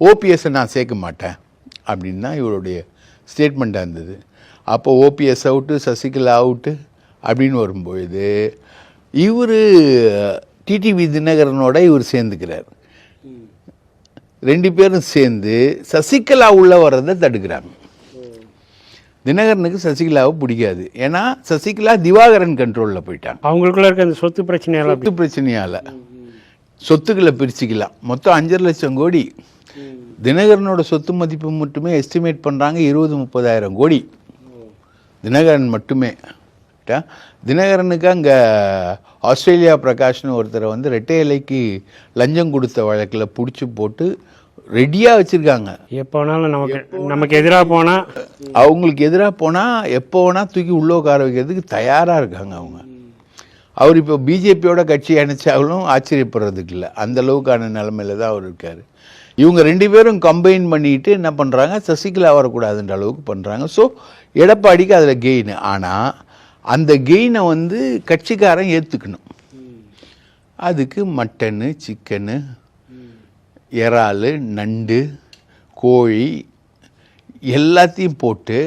ஓபிஎஸ்ஸை நான் சேர்க்க மாட்டேன் அப்படின்னு தான் இவருடைய ஸ்டேட்மெண்ட்டாக இருந்தது. அப்போ ஓபிஎஸ் அவுட்டு, சசிகலா அவுட்டு அப்படின்னு வரும்பொழுது இவர் டிடிவி தினகரனோட இவர் சேர்ந்துக்கிறார். 2 பேரும் சேர்ந்து சசிகலா உள்ள வர்றதை தடுக்கிறாங்க. தினகரனுக்கு சசிகலாவை பிடிக்காது. ஏன்னா சசிகலா திவாகரன் கண்ட்ரோலில் போயிட்டாங்க. அவங்களுக்குள்ள இருக்க அந்த சொத்து பிரச்சனையால் சொத்துக்களை பிரிச்சுக்கலாம். மொத்தம் 5.5 லட்சம் கோடி. தினகரனோட சொத்து மதிப்பு மட்டுமே எஸ்டிமேட் பண்ணுறாங்க 20-30 கோடி. தினகரன் மட்டுமே. தினகரனுக்கு அங்கே ஆஸ்திரேலியா பிரகாஷ்னு ஒருத்தரை வந்து ரெட்டை இலைக்கு லஞ்சம் கொடுத்த வழக்கில் பிடிச்சி போட்டு ரெடியாக வச்சுருக்காங்க. எப்போ வேணாலும் நமக்கு எதிராக போனால், அவங்களுக்கு எதிராக போனால் எப்போ வேணால் தூக்கி உள்ளே உட்கார வைக்கிறதுக்கு தயாராக இருக்காங்க அவங்க. அவர் இப்போ பிஜேபியோட கட்சி அணைச்சாலும் ஆச்சரியப்படுறதுக்கு இல்லை. அந்தளவுக்கான நிலமையில தான் அவர் இருக்கார். இவங்க 2 பேரும் கம்பைன் பண்ணிட்டு என்ன பண்ணுறாங்க, சசிகலா வரக்கூடாதுன்ற அளவுக்கு பண்ணுறாங்க. ஸோ எடப்பாடிக்கு அதில் கெயின். ஆனால் அந்த கெயினை வந்து கட்சிக்காரன் ஏற்றுக்கணும். அதுக்கு மட்டனு, சிக்கனு, இறால், நண்டு, கோழி எல்லாத்தையும் போட்டு